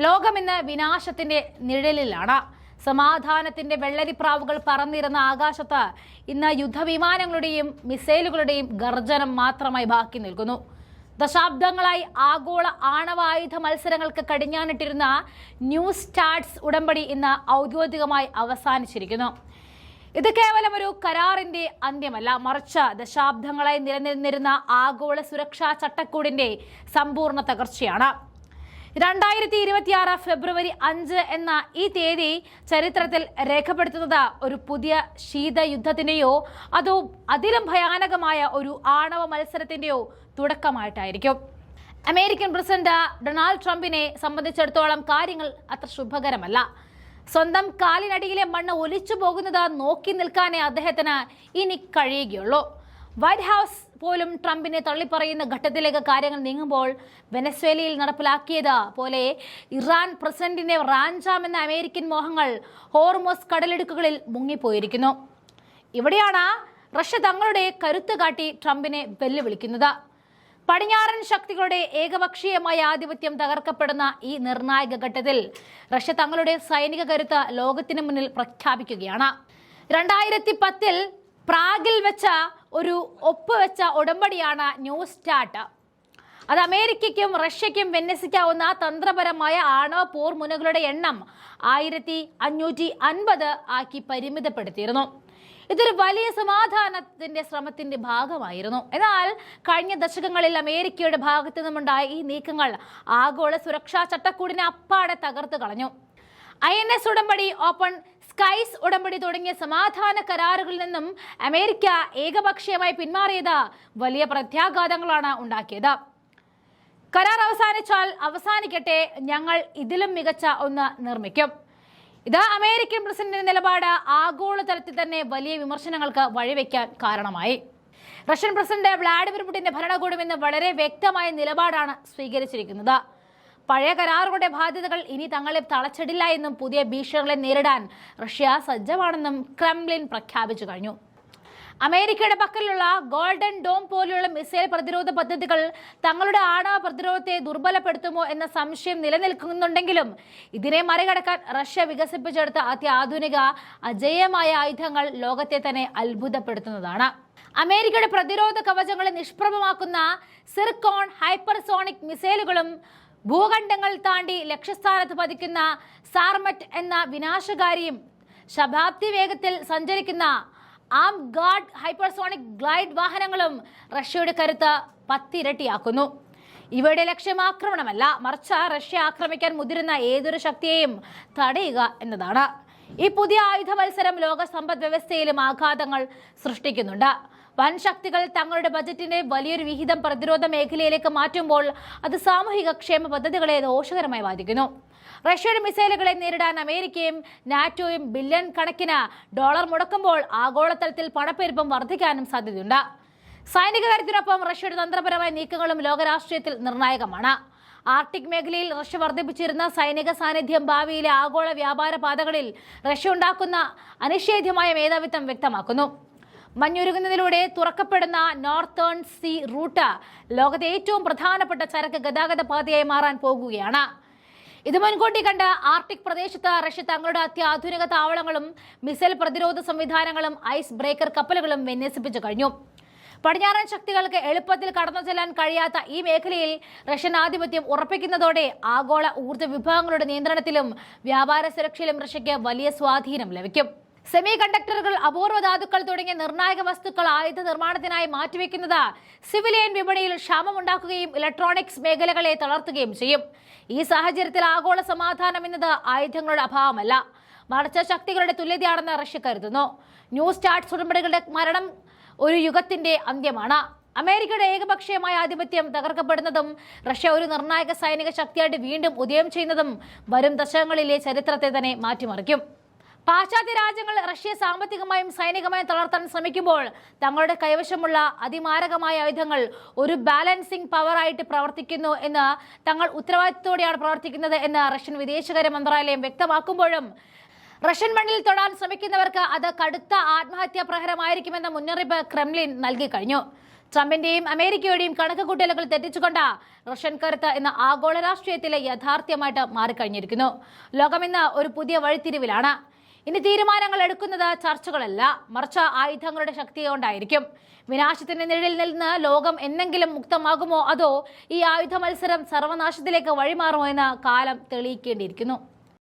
ലോകം ഇന്ന് വിനാശത്തിന്റെ നിഴലിലാണ്. സമാധാനത്തിന്റെ വെള്ളരിപ്രാവുകൾ പറന്നിരുന്ന ആകാശത്ത് ഇന്ന് യുദ്ധവിമാനങ്ങളുടെയും മിസൈലുകളുടെയും ഗർജനം മാത്രമായി ബാക്കി നിൽക്കുന്നു. ദശാബ്ദങ്ങളായി ആഗോള ആണവായുധ മത്സരങ്ങൾക്ക് കടിഞ്ഞാണിട്ടിരുന്ന ന്യൂ സ്റ്റാർട്സ് ഉടമ്പടി ഇന്ന് ഔദ്യോഗികമായി അവസാനിച്ചിരിക്കുന്നു. ഇത് കേവലം ഒരു കരാറിന്റെ അന്ത്യമല്ല, മറിച്ച് ദശാബ്ദങ്ങളായി നിലനിന്നിരുന്ന ആഗോള സുരക്ഷാ ചട്ടക്കൂടിന്റെ സമ്പൂർണ്ണ തകർച്ചയാണ്. 2026 ഫെബ്രുവരി 5 എന്ന ഈ തീയതി ചരിത്രത്തിൽ രേഖപ്പെടുത്തുന്നത് ഒരു പുതിയ ശീതയുദ്ധത്തിന്റെയോ അതോ അതിലും ഭയാനകമായ ഒരു ആണവ മത്സരത്തിന്റെയോ തുടക്കമായിട്ടായിരിക്കും. അമേരിക്കൻ പ്രസിഡന്റ് ഡൊണാൾഡ് ട്രംപിനെ സംബന്ധിച്ചിടത്തോളം കാര്യങ്ങൾ അത്ര ശുഭകരമല്ല. സ്വന്തം കാലിനടിയിലെ മണ്ണ് ഒലിച്ചു പോകുന്നത് നോക്കി നിൽക്കാനേ അദ്ദേഹത്തിന് ഇനി കഴിയുകയുള്ളൂ. വൈറ്റ് ഹൗസ് പോലും ട്രംപിനെ തള്ളിപ്പറയുന്ന ഘട്ടത്തിലേക്ക് കാര്യങ്ങൾ നീങ്ങുമ്പോൾ വെനസ്വേലയിൽ നടപ്പിലാക്കിയത് പോലെ ഇറാൻ പ്രസിഡന്റിനെ റാഞ്ചാമെന്ന അമേരിക്കൻ മോഹങ്ങൾ ഹോർമോസ് കടലിടുക്കുകളിൽ മുങ്ങിപ്പോയിരിക്കുന്നു. ഇവിടെയാണ് റഷ്യ തങ്ങളുടെ കരുത്ത് കാട്ടി ട്രംപിനെ വെല്ലുവിളിക്കുന്നത്. പടിഞ്ഞാറൻ ശക്തികളുടെ ഏകപക്ഷീയമായ ആധിപത്യം തകർക്കപ്പെടുന്ന ഈ നിർണായക ഘട്ടത്തിൽ റഷ്യ തങ്ങളുടെ സൈനിക കരുത്ത് ലോകത്തിന് മുന്നിൽ പ്രഖ്യാപിക്കുകയാണ്. 2010 പ്രാഗിൽ വെച്ച ഒരു ഒപ്പുവെച്ച ഉടമ്പടിയാണ് ന്യൂ സ്റ്റാർട്ട്. അത് അമേരിക്കയ്ക്കും റഷ്യയ്ക്കും വിന്യസിക്കാവുന്ന തന്ത്രപരമായ ആണവ പോർ മുനകളുടെ എണ്ണം 1550 ആക്കി പരിമിതപ്പെടുത്തിയിരുന്നു. ഇതൊരു വലിയ സമാധാനത്തിന്റെ ശ്രമത്തിന്റെ ഭാഗമായിരുന്നു. എന്നാൽ കഴിഞ്ഞ ദശകങ്ങളിൽ അമേരിക്കയുടെ ഭാഗത്തു നിന്നുണ്ടായ ഈ നീക്കങ്ങൾ ആഗോള സുരക്ഷാ ചട്ടക്കൂടിനെ അപ്പാടെ തകർത്ത് കളഞ്ഞു. INS ഉടമ്പടി, ഓപ്പൺ സ്കൈസ് ഉടമ്പടി തുടങ്ങിയ സമാധാന കരാറുകളിൽ നിന്നും അമേരിക്ക ഏകപക്ഷീയമായി പിന്മാറിയത് വലിയ പ്രത്യാഘാതങ്ങളാണ് ഉണ്ടാക്കിയത്. കരാർ അവസാനിച്ചാൽ അവസാനിക്കട്ടെ, ഞങ്ങൾ ഇതിലും മികച്ച ഒന്ന് നിർമ്മിക്കും. ഇത് അമേരിക്കൻ പ്രസിഡന്റിന്റെ നിലപാട് ആഗോളതലത്തിൽ തന്നെ വലിയ വിമർശനങ്ങൾക്ക് വഴിവെക്കാൻ കാരണമായി. റഷ്യൻ പ്രസിഡന്റ് വ്ളാഡിമിർ പുടിന്റെ ഭരണകൂടം ഇന്ന് വളരെ വ്യക്തമായ നിലപാടാണ് സ്വീകരിച്ചിരിക്കുന്നത്. പഴയ കരാറുകളുടെ ബാധ്യതകൾ ഇനി തങ്ങളെ തളച്ചിടില്ല എന്നും പുതിയ ഭീഷണികളെ നേരിടാൻ റഷ്യ സജ്ജമാണെന്നും ക്രെംലിൻ പ്രഖ്യാപിച്ചു കഴിഞ്ഞു. അമേരിക്കയുടെ പക്കലുള്ള ഗോൾഡൻ ഡോം പോലെയുള്ള മിസൈൽ പ്രതിരോധ പദ്ധതികൾ തങ്ങളുടെ ആണവ പ്രതിരോധത്തെ ദുർബലപ്പെടുത്തുമോ എന്ന സംശയം നിലനിൽക്കുന്നുണ്ടെങ്കിലും ഇതിനെ മറികടക്കാൻ റഷ്യ വികസിപ്പിച്ചെടുത്ത അത്യാധുനിക അജേയമായ ആയുധങ്ങൾ ലോകത്തെ തന്നെ അത്ഭുതപ്പെടുത്തുന്നതാണ്. അമേരിക്കയുടെ പ്രതിരോധ കവചങ്ങളെ നിഷ്പ്രഭമാക്കുന്ന സിർക്കോൺ ഹൈപ്പർസോണിക് മിസൈലുകളും ഭൂഖണ്ഡങ്ങൾ താണ്ടി ലക്ഷ്യസ്ഥാനത്ത് പതിക്കുന്ന സാർമറ്റ് എന്ന വിനാശകാരിയും ശതാബ്ദി വേഗത്തിൽ സഞ്ചരിക്കുന്ന ആം ഗാർഡ് ഹൈപ്പർസോണിക് ഗ്ലൈഡ് വാഹനങ്ങളും റഷ്യയുടെ കരുത്ത് 10 ഇരട്ടിയാക്കുന്നു. ഇവയുടെ ലക്ഷ്യം ആക്രമണമല്ല, മറിച്ച് റഷ്യ ആക്രമിക്കാൻ മുതിരുന്ന ഏതൊരു ശക്തിയെയും തടയുക എന്നതാണ്. ഈ പുതിയ ആയുധ മത്സരം ലോക സമ്പദ് വ്യവസ്ഥയിലും ആഘാതങ്ങൾ സൃഷ്ടിക്കുന്നുണ്ട്. വൻ ശക്തികൾ തങ്ങളുടെ ബജറ്റിന്റെ വലിയൊരു വിഹിതം പ്രതിരോധ മേഖലയിലേക്ക് മാറ്റുമ്പോൾ അത് സാമൂഹിക ക്ഷേമ പദ്ധതികളെ ദോഷകരമായി ബാധിക്കുന്നു. റഷ്യയുടെ മിസൈലുകളെ നേരിടാൻ അമേരിക്കയും നാറ്റോയും ബില്യൺ കണക്കിന് ഡോളർ മുടക്കുമ്പോൾ ആഗോളതലത്തിൽ പണപ്പെരുപ്പം വർദ്ധിക്കാനും സാധ്യതയുണ്ട്. സൈനിക കാര്യത്തിനൊപ്പം റഷ്യയുടെ തന്ത്രപരമായ നീക്കങ്ങളും ലോകരാഷ്ട്രീയത്തിൽ നിർണായകമാണ്. ആർട്ടിക് മേഖലയിൽ റഷ്യ വർദ്ധിപ്പിച്ചിരുന്ന സൈനിക സാന്നിധ്യം ഭാവിയിലെ ആഗോള വ്യാപാര പാതകളിൽ റഷ്യ ഉണ്ടാക്കുന്ന അനിഷേധ്യമായ മേധാവിത്വം വ്യക്തമാക്കുന്നു. മഞ്ഞുരുകുന്നതിലൂടെ തുറക്കപ്പെടുന്ന നോർത്തേൺ സീ റൂട്ട് ലോകത്തെ ഏറ്റവും പ്രധാനപ്പെട്ട ചരക്ക് ഗതാഗത പാതയായി മാറാൻ പോകുകയാണ്. ഇത് മുൻകൂട്ടി കണ്ട് ആർട്ടിക് പ്രദേശത്ത് റഷ്യ തങ്ങളുടെ അത്യാധുനിക താവളങ്ങളും മിസൈൽ പ്രതിരോധ സംവിധാനങ്ങളും ഐസ് ബ്രേക്കർ കപ്പലുകളും വിന്യസിപ്പിച്ചു കഴിഞ്ഞു. പടിഞ്ഞാറൻ ശക്തികൾക്ക് എളുപ്പത്തിൽ കടന്നു ചെല്ലാൻ കഴിയാത്ത ഈ മേഖലയിൽ റഷ്യൻ ആധിപത്യം ഉറപ്പിക്കുന്നതോടെ ആഗോള ഊർജ്ജ വിഭവങ്ങളുടെ നിയന്ത്രണത്തിലും വ്യാപാര സുരക്ഷയിലും റഷ്യയ്ക്ക് വലിയ സ്വാധീനം ലഭിക്കും. സെമി കണ്ടക്ടറുകൾ, അപൂർവ ധാതുക്കൾ തുടങ്ങിയ നിർണായക വസ്തുക്കൾ ആയുധ നിർമ്മാണത്തിനായി മാറ്റിവെക്കുന്നത് സിവിലിയൻ വിപണിയിൽ ക്ഷാമമുണ്ടാക്കുകയും ഇലക്ട്രോണിക്സ് മേഖലകളെ തളർത്തുകയും ചെയ്യും. ഈ സാഹചര്യത്തിൽ ആഗോള സമാധാനം എന്നത് ആയുധങ്ങളുടെ അഭാവമല്ല, മറിച്ച് ശക്തികളുടെ തുല്യതയാണെന്ന് റഷ്യ കരുതുന്നു. ന്യൂ സ്റ്റാർട്സ് ഉടമ്പടികളുടെ മരണം ഒരു യുഗത്തിന്റെ അന്ത്യമാണ്. അമേരിക്കയുടെ ഏകപക്ഷീയമായ ആധിപത്യം തകർക്കപ്പെടുന്നതും റഷ്യ ഒരു നിർണായക സൈനിക ശക്തിയായിട്ട് വീണ്ടും ഉദയം ചെയ്യുന്നതും വരും ദശകങ്ങളിലെ ചരിത്രത്തെ തന്നെ മാറ്റിമറിക്കും. പാശ്ചാത്യ രാജ്യങ്ങൾ റഷ്യയെ സാമ്പത്തികമായും സൈനികമായും തളർത്താൻ ശ്രമിക്കുമ്പോൾ തങ്ങളുടെ കൈവശമുള്ള അതിമാരകമായ ആയുധങ്ങൾ ഒരു ബാലൻസിംഗ് പവറായിട്ട് പ്രവർത്തിക്കുന്നു എന്ന്, തങ്ങൾ ഉത്തരവാദിത്തത്തോടെയാണ് പ്രവർത്തിക്കുന്നത് എന്ന് റഷ്യൻ വിദേശകാര്യ മന്ത്രാലയം വ്യക്തമാക്കുമ്പോഴും റഷ്യൻ മണ്ണിൽ തൊടാൻ ശ്രമിക്കുന്നവർക്ക് അത് കടുത്ത ആത്മഹത്യാ പ്രഹരമായിരിക്കുമെന്ന മുന്നറിയിപ്പ് ക്രെംലിൻ നൽകി കഴിഞ്ഞു. ട്രംപിന്റെയും അമേരിക്കയുടെയും കണക്കുകൂട്ടലുകൾ തെറ്റിച്ചുകൊണ്ട് റഷ്യൻ കരുത്ത് ഇന്ന് ആഗോള രാഷ്ട്രീയത്തിലെ യാഥാർത്ഥ്യമായിട്ട് മാറിക്കഴിഞ്ഞിരിക്കുന്നു. ലോകം ഇന്ന് ഒരു പുതിയ വഴിത്തിരിവിലാണ്. ഇനി തീരുമാനങ്ങൾ എടുക്കുന്നത് ചർച്ചകളല്ല, മറിച്ച് ആയുധങ്ങളുടെ ശക്തി കൊണ്ടായിരിക്കും. വിനാശത്തിന്റെ നിഴലിൽ നിന്ന് ലോകം എന്നെങ്കിലും മുക്തമാകുമോ, അതോ ഈ ആയുധ മത്സരം സർവനാശത്തിലേക്ക് വഴിമാറുമോ എന്ന് കാലം തെളിയിക്കേണ്ടിയിരിക്കുന്നു.